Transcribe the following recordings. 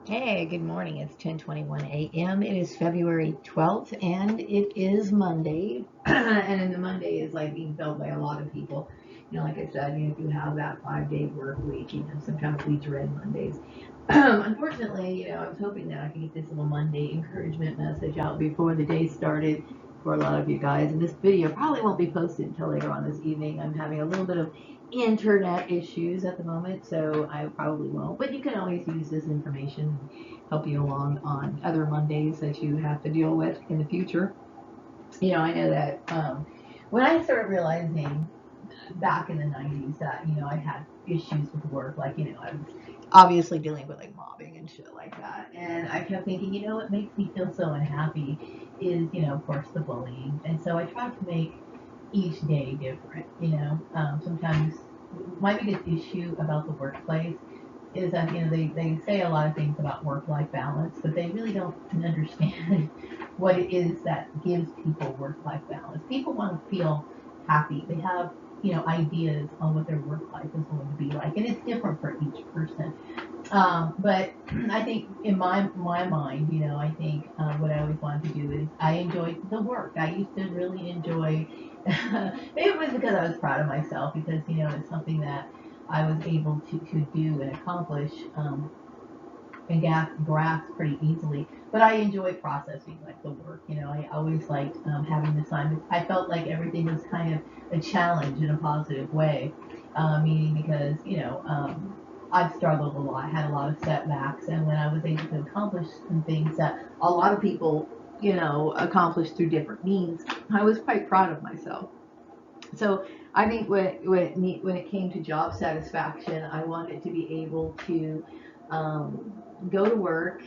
Hey, good morning. It's 10:21 a.m. It is February 12th and it is Monday. And then the Monday is like being felt by a lot of people. Like I said, if you have that 5-day work week, sometimes we dread Mondays. Unfortunately, I was hoping that I could get this little Monday encouragement message out before the day started for a lot of you guys. And this video probably won't be posted until later on this evening. I'm having a little bit of internet issues at the moment, so I probably won't. But you can always use this information and help you along on other Mondays that you have to deal with in the future. I know that when I started realizing back in the 90s that, I had issues with work, like, I was obviously dealing with like mobbing and shit like that. And I kept thinking, what makes me feel so unhappy is, of course, the bullying. And so I tried to make each day different. Sometimes my biggest issue about the workplace is that they say a lot of things about work-life balance, but they really don't understand what it is that gives people work-life balance. People want to feel happy. They have ideas on what their work life is going to be like, and it's different for each person. But I think in my mind, I think what I always wanted to do is I enjoyed the work. I used to really enjoy. Maybe it was because I was proud of myself because it's something that I was able to do and accomplish and grasp pretty easily. But I enjoy processing like the work. I always liked having assignments. I felt like everything was kind of a challenge in a positive way, meaning because I've struggled a lot. I had a lot of setbacks, and when I was able to accomplish some things that a lot of people accomplished through different means, I was quite proud of myself. So I think when it came to job satisfaction, I wanted to be able to go to work,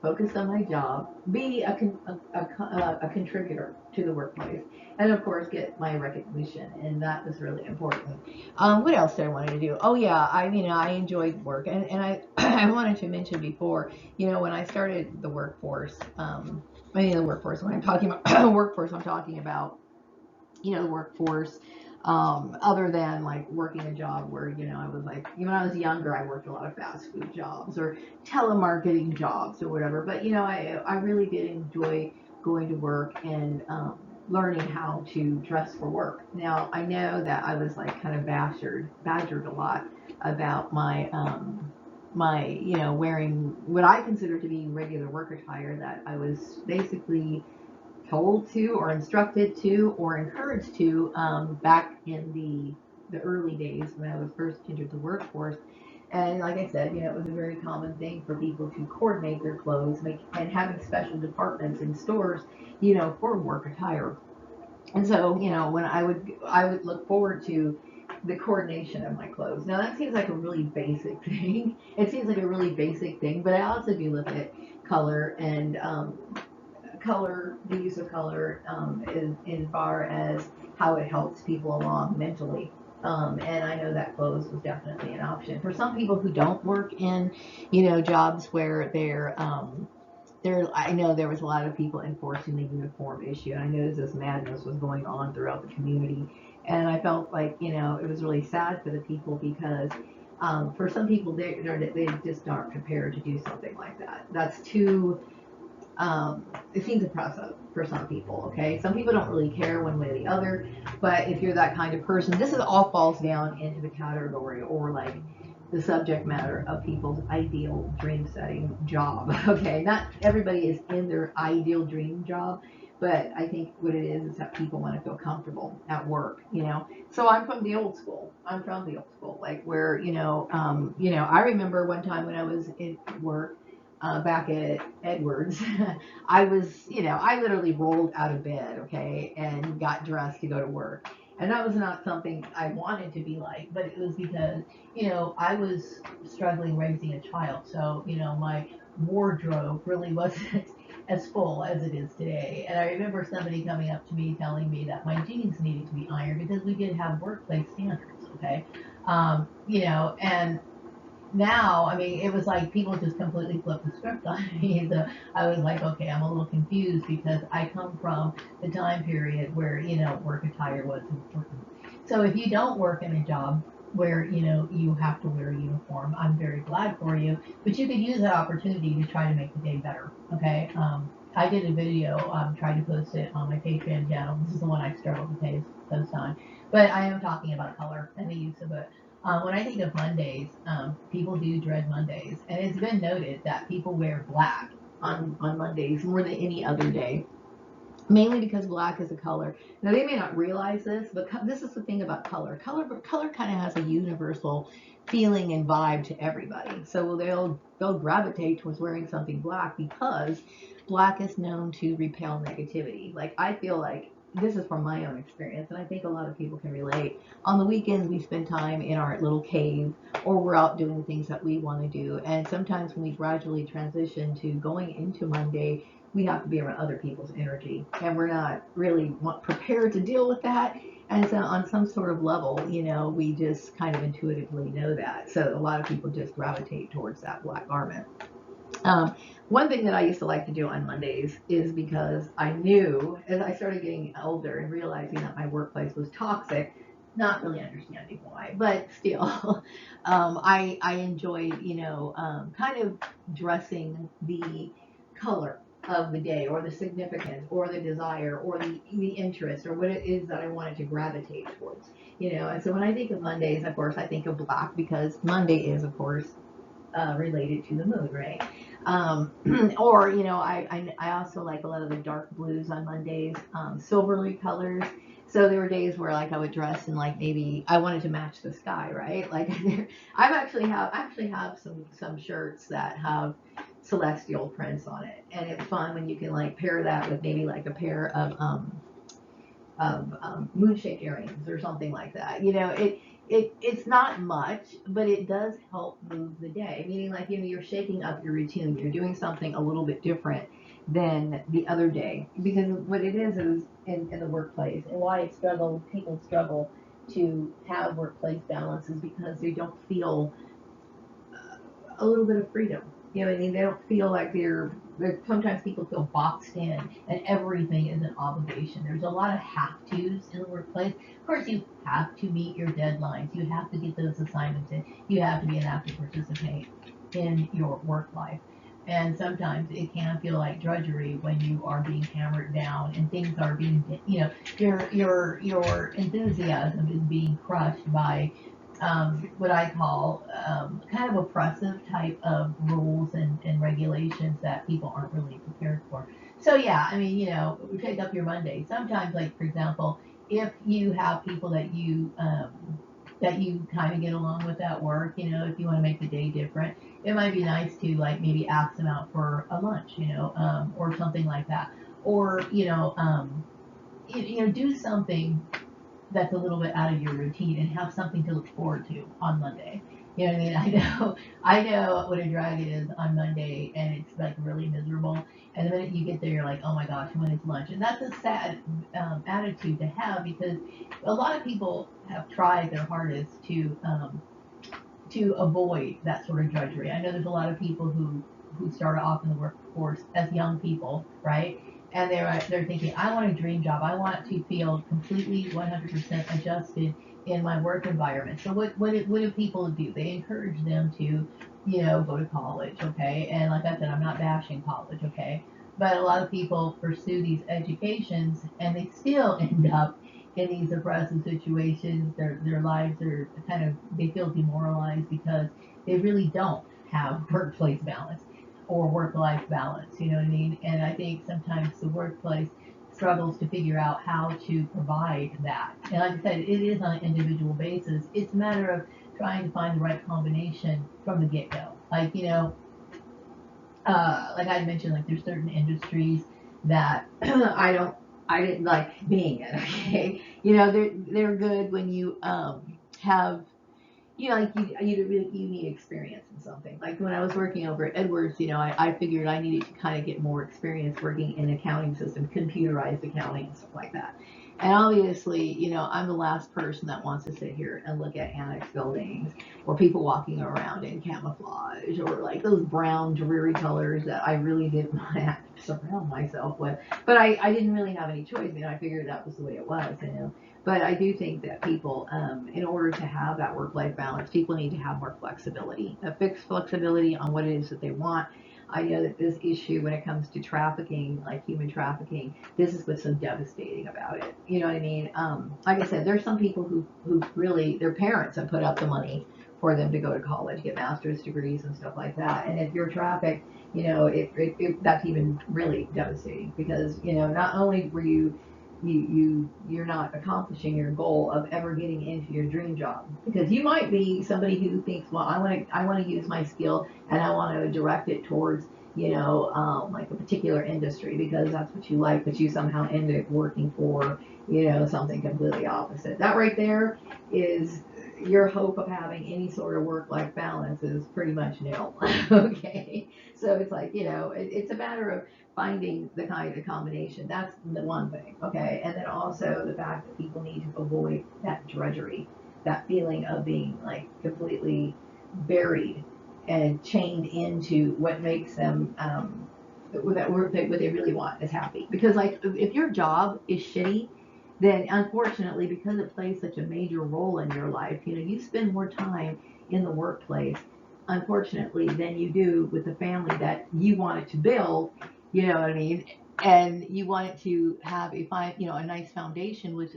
focus on my job, be a contributor to the workplace, and of course get my recognition, and that was really important. What else did I want to do? Oh yeah, I enjoyed work, and I I wanted to mention before, when I started the workforce, the workforce. When I'm talking about workforce, I'm talking about the workforce, other than like working a job where I was like, when I was younger I worked a lot of fast food jobs or telemarketing jobs or whatever. But I really did enjoy going to work and learning how to dress for work. Now I know that I was like kind of badgered a lot about my wearing what I consider to be regular work attire, that I was basically told to or instructed to or encouraged to, back in the early days when I was first entered the workforce. And like I said, it was a very common thing for people to coordinate their clothes, and having special departments in stores, for work attire. And so, when I would look forward to the coordination of my clothes. Now that seems like a really basic thing. It seems like a really basic thing, but I also do look at color and the use of color, as far as how it helps people along mentally. And I know that clothes was definitely an option for some people who don't work in, jobs where I know there was a lot of people enforcing the uniform issue, and I noticed this madness was going on throughout the community. And I felt like, it was really sad for the people because for some people, they just aren't prepared to do something like that. That's too it seems oppressive for some people. Okay, some people don't really care one way or the other, but if you're that kind of person, this is all falls down into the category or like the subject matter of people's ideal dream setting job. Okay, not everybody is in their ideal dream job, but I think what it is that people want to feel comfortable at work. So I'm from the old school. I'm from the old school, like where I remember one time when I was in work, back at Edwards, I literally rolled out of bed, okay, and got dressed to go to work. And that was not something I wanted to be like, but it was because, I was struggling raising a child. So, my wardrobe really wasn't as full as it is today. And I remember somebody coming up to me telling me that my jeans needed to be ironed because we did have workplace standards, okay? And now, I mean, it was like people just completely flipped the script on me. So I was like, okay, I'm a little confused because I come from the time period where, work attire was important. So if you don't work in a job where you have to wear a uniform. I'm very glad for you, but you could use that opportunity to try to make the day better. Okay. I did a video, tried to post it on my Patreon channel. This is the one I struggled to post on, but I am talking about color and the use of it. When I think of Mondays, people do dread Mondays, and it's been noted that people wear black on Mondays more than any other day, mainly because black is a color. Now they may not realize this, but this is the thing about color. Color kind of has a universal feeling and vibe to everybody. So they'll gravitate towards wearing something black because black is known to repel negativity. Like I feel like this is from my own experience, and I think a lot of people can relate. On the weekends, we spend time in our little cave, or we're out doing things that we want to do. And sometimes when we gradually transition to going into Monday, we have to be around other people's energy, and we're not really prepared to deal with that. And so on some sort of level, we just kind of intuitively know that. So a lot of people just gravitate towards that black garment. um, One thing that I used to like to do on Mondays is because I knew as I started getting older and realizing that my workplace was toxic, not really understanding why, but still, I enjoyed, kind of dressing the color of the day, or the significance, or the desire, or the interest, or what it is that I wanted to gravitate towards. And so when I think of Mondays, of course, I think of black because Monday is, of course, related to the moon, right? Or I also like a lot of the dark blues on Mondays, silvery colors. So there were days where like I would dress and like maybe I wanted to match the sky, right? Like I actually have some shirts that have celestial prints on it, and it's fun when you can like pair that with maybe like a pair of moon shaped earrings or something like that. It's not much, but it does help move the day. Meaning, like, you're shaking up your routine. You're doing something a little bit different than the other day. Because what it is in the workplace, and why people struggle to have workplace balance, is because they don't feel a little bit of freedom. You know what I mean? They don't feel like sometimes people feel boxed in and everything is an obligation. There's a lot of have tos in the workplace. Of course, you have to meet your deadlines. You have to get those assignments in. You have to be an active participant in your work life. And sometimes it can feel like drudgery when you are being hammered down and things are being, your enthusiasm is being crushed by what I call kind of oppressive type of rules and regulations that people aren't really prepared for. So yeah, I mean, we take up your Monday. Sometimes, like for example, if you have people that you kind of get along with at work, if you want to make the day different, it might be nice to like maybe ask them out for a lunch, or something like that, or do something that's a little bit out of your routine and have something to look forward to on Monday. You know what I mean? I know what a drag it is on Monday, and it's like really miserable. And the minute you get there, you're like, oh my gosh, when is lunch? And that's a sad attitude to have, because a lot of people have tried their hardest to avoid that sort of drudgery. I know there's a lot of people who started off in the workforce as young people, right? And they're thinking, I want a dream job. I want to feel completely 100% adjusted in my work environment. So what do people do? They encourage them to, go to college, okay? And like I said, I'm not bashing college, okay? But a lot of people pursue these educations and they still end up in these oppressive situations. Their lives are kind of, they feel demoralized because they really don't have workplace balance or work-life balance. You know what I mean? And I think sometimes the workplace struggles to figure out how to provide that. And like I said, it is on an individual basis. It's a matter of trying to find the right combination from the get-go. Like I mentioned, like there's certain industries that I didn't like being in. Okay, they're good when you have, like you need experience in something. Like when I was working over at Edwards, I figured I needed to kind of get more experience working in accounting system, computerized accounting and stuff like that. And obviously, I'm the last person that wants to sit here and look at annex buildings or people walking around in camouflage or like those brown, dreary colors that I really didn't want to have to surround myself with. But I didn't really have any choice. I figured that was the way it was. But I do think that people, in order to have that work-life balance, people need to have more flexibility, a fixed flexibility on what it is that they want. I know that this issue, when it comes to trafficking, like human trafficking, this is what's so devastating about it. You know what I mean? Like I said, there's some people who really, their parents have put up the money for them to go to college, get master's degrees and stuff like that. And if you're trafficked, that's even really devastating because not only were you're not accomplishing your goal of ever getting into your dream job because you might be somebody who thinks, well, I want to use my skill and I want to direct it towards like a particular industry because that's what you like, but you somehow end up working for something completely opposite. That right there is your hope of having any sort of work-life balance is pretty much nil. Okay, so it's like it's a matter of finding the kind of combination. That's the one thing, okay? And then also the fact that people need to avoid that drudgery, that feeling of being like completely buried and chained into what makes them that work that what they really want is happy. Because like if your job is shitty, then unfortunately because it plays such a major role in your life, you spend more time in the workplace unfortunately than you do with the family that you wanted to build, you know what I mean? And you want it to have a nice foundation with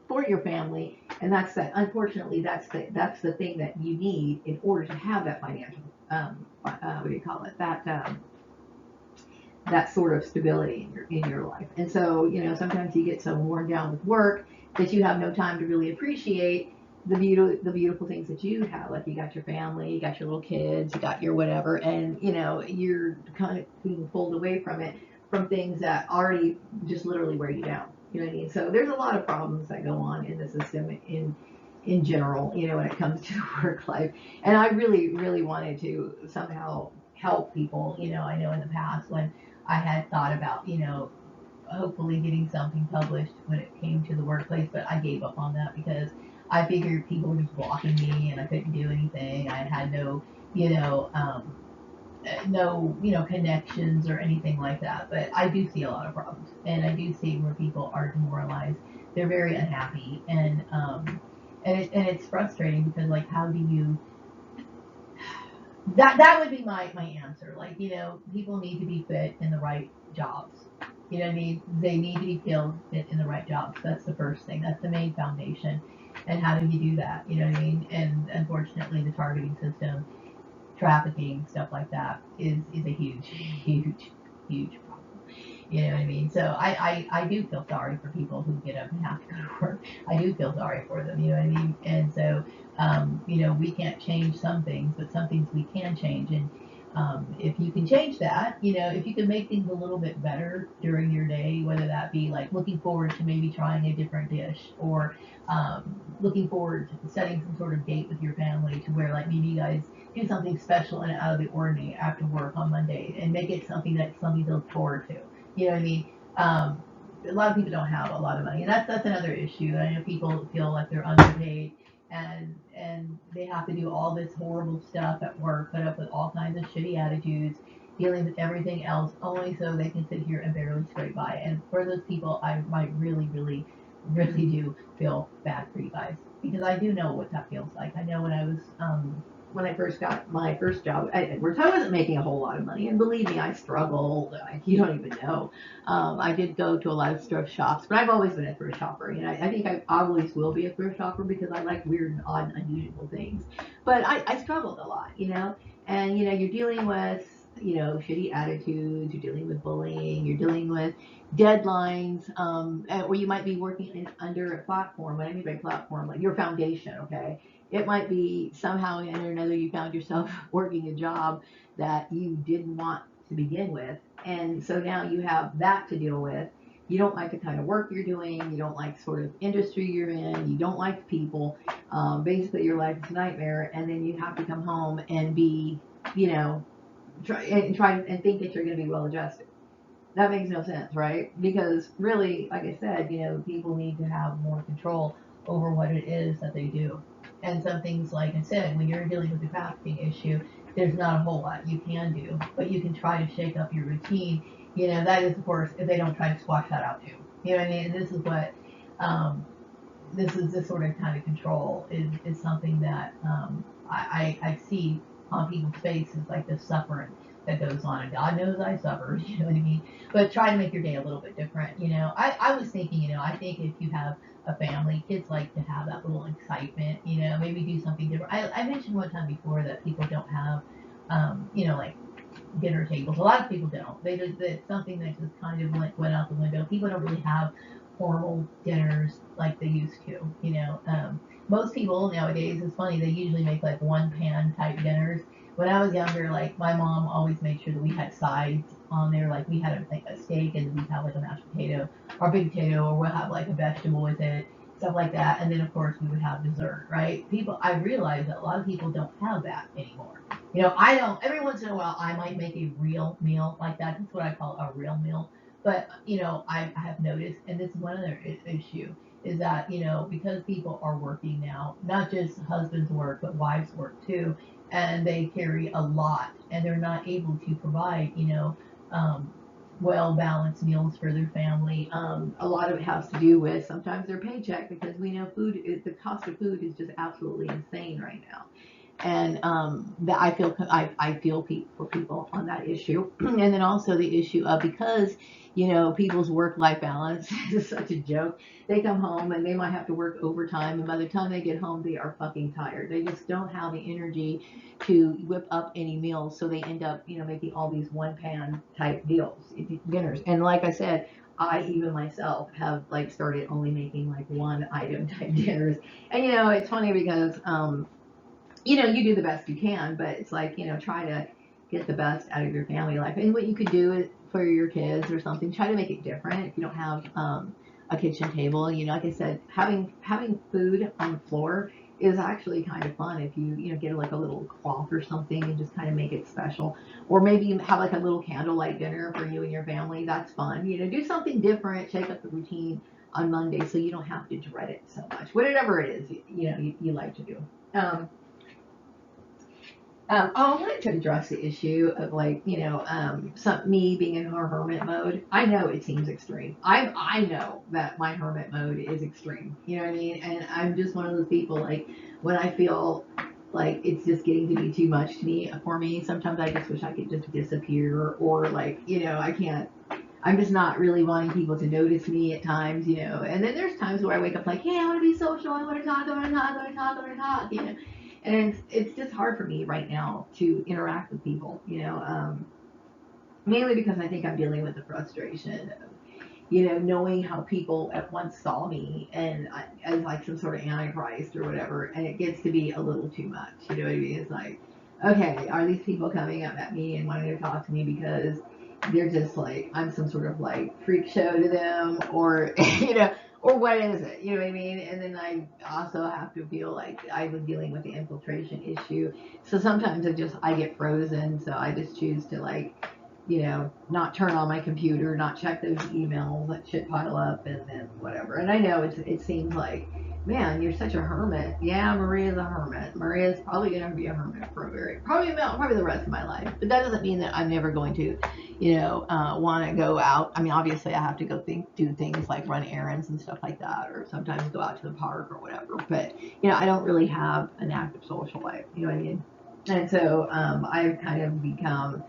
for your family, and that's that. Unfortunately, that's the thing that you need in order to have that financial what do you call it? That sort of stability in your life. And so sometimes you get so worn down with work that you have no time to really appreciate the beautiful things that you have. Like you got your family, you got your little kids, you got your whatever, and you're kind of being pulled away from it from things that already just literally wear you down. You know what I mean? So there's a lot of problems that go on in the system in general, when it comes to work life. And I really, really wanted to somehow help people. I know in the past when I had thought about, hopefully getting something published when it came to the workplace, but I gave up on that because I figured people were just blocking me and I couldn't do anything. I had no connections or anything like that. But I do see a lot of problems, and I do see where people are demoralized. They're very unhappy, and it's frustrating because like how do you that would be my answer. Like, people need to be fit in the right jobs. You know what I mean? They need to be filled in the right jobs. That's the first thing. That's the main foundation. And how do you do that? You know what I mean? And unfortunately, the targeting system, trafficking, stuff like that is a huge, huge, huge problem. You know what I mean? So I do feel sorry for people who get up and have to go to work. I do feel sorry for them, you know what I mean? And so, we can't change some things, but some things we can change. And if you can change that, if you can make things a little bit better during your day, whether that be like looking forward to maybe trying a different dish or looking forward to setting some sort of date with your family to where like maybe you guys do something special and out of the ordinary after work on Monday and make it something to look forward to. You know what I mean? A lot of people don't have a lot of money, and that's another issue. I know people feel like they're underpaid, and they have to do all this horrible stuff at work, put up with all kinds of shitty attitudes, dealing with everything else, only so they can sit here and barely scrape by. And for those people, I might really, really, really do feel bad for you guys because I do know what that feels like. I know when I first got my first job where I wasn't making a whole lot of money. And believe me, I struggled. You don't even know. I did go to a lot of thrift shops, but I've always been a thrift shopper. I think I always will be a thrift shopper because I like weird and odd and unusual things. But I struggled a lot. And, you're dealing with, shitty attitudes, you're dealing with bullying, you're dealing with deadlines, or you might be working under a platform. What I mean by platform, like your foundation, okay? It might be somehow or another you found yourself working a job that you didn't want to begin with. And so now you have that to deal with. You don't like the kind of work you're doing. You don't like sort of industry you're in. You don't like people. Basically, your life is a nightmare. And then you have to come home and be, try and think that you're going to be well adjusted. That makes no sense, right? Because really, like I said, people need to have more control over what it is that they do. And some things, like I said, when you're dealing with the trafficking issue, there's not a whole lot you can do, but you can try to shake up your routine. That is, of course, if they don't try to squash that out too. You know what I mean? And this is what, um, this is this sort of kind of control is something that I see on people's faces, like this suffering that goes on. And God knows I suffered, you know what I mean? But try to make your day a little bit different. I was thinking, I think if you have a family, kids like to have that little excitement, maybe do something different. I mentioned one time before that people don't have, like dinner tables. A lot of people don't. They just, it's something that just kind of went out the window. People don't really have formal dinners like they used to. Most people nowadays, it's funny, they usually make like one pan type dinners. When I was younger, like my mom always made sure that we had sides on there. Like we had like a steak and we'd have like a mashed potato or big potato, or we'll have like a vegetable with it, stuff like that. And then of course we would have dessert, right? I realize that a lot of people don't have that anymore. I don't. Every once in a while, I might make a real meal like that. That's what I call a real meal. But I have noticed, and this is one other issue, is that because people are working now, not just husbands work, but wives work too, and they carry a lot, and they're not able to provide um, well balanced meals for their family. A lot of it has to do with sometimes their paycheck, because we know the cost of food is just absolutely insane right now. And that I feel for people on that issue. And then also the issue of, because people's work life balance is such a joke. They come home and they might have to work overtime, and by the time they get home they are fucking tired. They just don't have the energy to whip up any meals, so they end up making all these one pan type dinners. And like I said, I even myself have like started only making like one item type dinners. And it's funny because you do the best you can, but it's like, try to get the best out of your family life. And what you could do is, for your kids or something, try to make it different. If you don't have a kitchen table, like I said, having food on the floor is actually kind of fun. If you get like a little cloth or something and just kind of make it special, or maybe you have like a little candlelight dinner for you and your family. That's fun. Do something different, shake up the routine on Monday, so you don't have to dread it so much. Whatever it is, you like to do. Um, I wanted to address the issue of, like, me being in her hermit mode. I know it seems extreme. I know that my hermit mode is extreme. You know what I mean? And I'm just one of those people, like, when I feel like it's just getting to be too much to me, for me, sometimes I just wish I could just disappear, or like, I can't. I'm just not really wanting people to notice me at times, And then there's times where I wake up like, hey, I want to be social. I want to talk. I want to talk. I want to talk. I want to talk. And it's just hard for me right now to interact with people, mainly because I think I'm dealing with the frustration of, knowing how people at once saw me and as like some sort of antichrist or whatever, and it gets to be a little too much. You know what I mean? It's like, okay, are these people coming up at me and wanting to talk to me because they're just like I'm some sort of like freak show to them, or or what is it? You know what I mean? And then I also have to feel like I was dealing with the infiltration issue, so sometimes I get frozen, so I just choose to, like, not turn on my computer, not check those emails, let shit pile up, and then whatever. And I know it seems like, man, you're such a hermit. Yeah, Maria's a hermit. Maria's probably going to be a hermit for probably the rest of my life. But that doesn't mean that I'm never going to, want to go out. I mean, obviously, I have to do things like run errands and stuff like that, or sometimes go out to the park or whatever. But I don't really have an active social life. You know what I mean? And so I've kind of become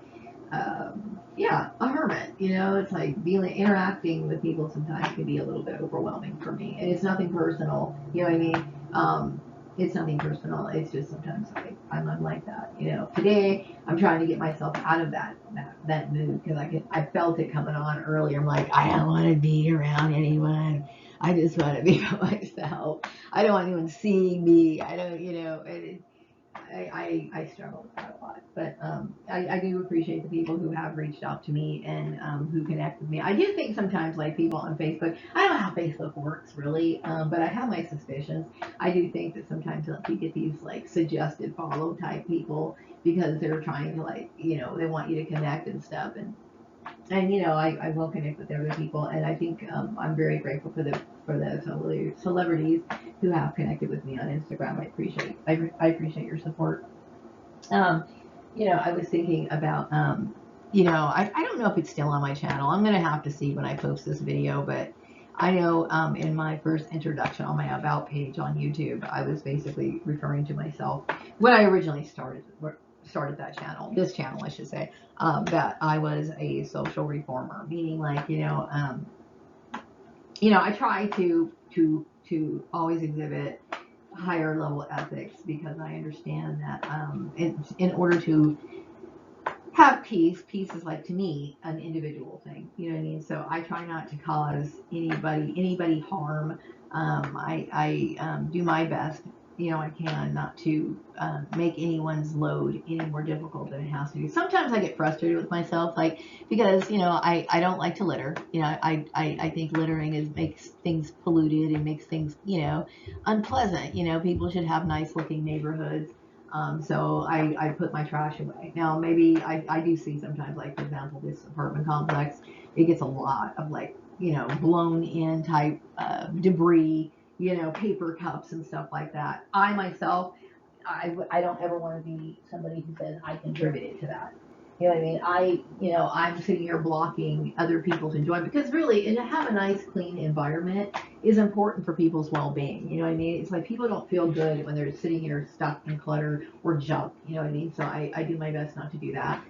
yeah, a hermit. It's like interacting with people sometimes can be a little bit overwhelming for me. And it's nothing personal. You know what I mean? It's nothing personal. It's just sometimes I'm like that. Today I'm trying to get myself out of that mood, because I felt it coming on earlier. I'm like, I don't want to be around anyone. I just want to be by myself. I don't want anyone seeing me. I don't, I struggle with that a lot, but I do appreciate the people who have reached out to me and who connect with me. I do think sometimes, like, people on Facebook, I don't know how Facebook works really, but I have my suspicions. I do think that sometimes, like, you get these like suggested follow type people because they're trying to, like, they want you to connect and stuff, and And I will connect with other people, and I think I'm very grateful for the celebrities who have connected with me on Instagram. I appreciate your support. Um, I was thinking about I don't know if it's still on my channel. I'm gonna have to see when I post this video, but I know in my first introduction on my about page on YouTube, I was basically referring to myself when I originally started that channel, this channel I should say, that I was a social reformer, meaning like I try to always exhibit higher level ethics because I understand that in order to have peace is like to me an individual thing. You know what I mean? So I try not to cause anybody harm. I do my best. I can not to make anyone's load any more difficult than it has to be. Sometimes I get frustrated with myself, like because I don't like to litter. I think littering makes things polluted and makes things unpleasant. People should have nice looking neighborhoods. So I put my trash away. Now, maybe I do see sometimes, like, for example, this apartment complex, it gets a lot of, like, blown in type debris, paper cups and stuff like that. I myself, I don't ever want to be somebody who says I contributed to that. You know what I mean? I'm sitting here blocking other people's enjoyment because really, and to have a nice, clean environment is important for people's well-being. You know what I mean? It's like people don't feel good when they're sitting here stuck in clutter or junk. You know what I mean? So I do my best not to do that.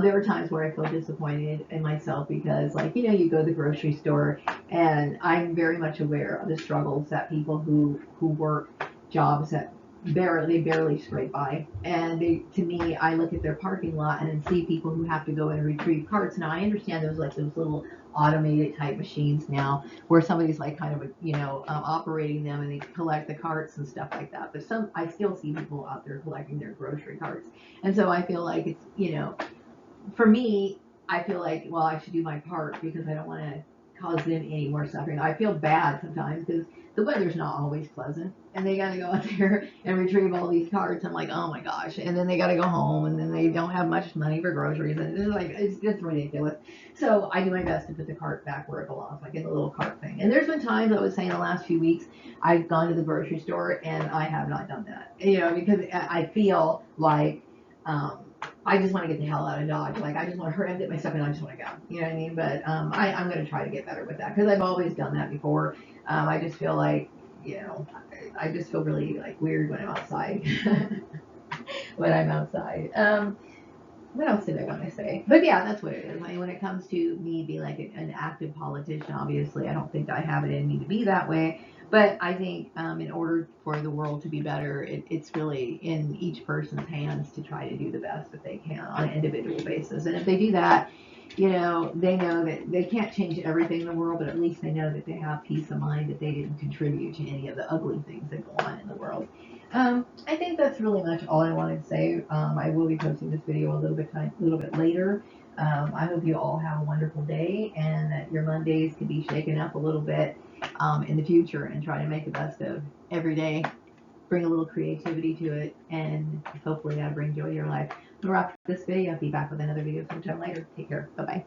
There are times where I feel disappointed in myself because, like, you go to the grocery store, and I'm very much aware of the struggles that people who work jobs that barely scrape by. And to me, I look at their parking lot and then see people who have to go and retrieve carts. Now I understand those little automated type machines now where somebody's like kind of operating them and they collect the carts and stuff like that. But I still see people out there collecting their grocery carts, and so I feel like it's for me, I feel like, well, I should do my part because I don't want to cause them any more suffering. I feel bad sometimes because the weather's not always pleasant, and they got to go out there and retrieve all these carts. I'm like, oh my gosh, and then they got to go home, and then they don't have much money for groceries, and it's just ridiculous. So I do my best to put the cart back where it belongs, like in the little cart thing. And there's been times I was saying the last few weeks I've gone to the grocery store and I have not done that, because I feel like. I just want to get the hell out of Dodge. Like, I just want to hurry up, get my stuff, and I just want to go. You know what I mean? But I'm going to try to get better with that because I've always done that before. I just feel like, I just feel really like weird when I'm outside. when I'm outside. What else did I want to say? But yeah, that's what it is. I mean, when it comes to me being like an active politician, obviously, I don't think I have it in me to be that way. But I think in order for the world to be better, it's really in each person's hands to try to do the best that they can on an individual basis. And if they do that, they know that they can't change everything in the world, but at least they know that they have peace of mind that they didn't contribute to any of the ugly things that go on in the world. I think that's really much all I wanted to say. I will be posting this video a little bit later. I hope you all have a wonderful day and that your Mondays can be shaken up a little bit in the future and try to make the best of every day. Bring a little creativity to it, and hopefully that'll bring joy to your life. I'm gonna wrap this video. I'll be back with another video sometime later. Take care. Bye bye.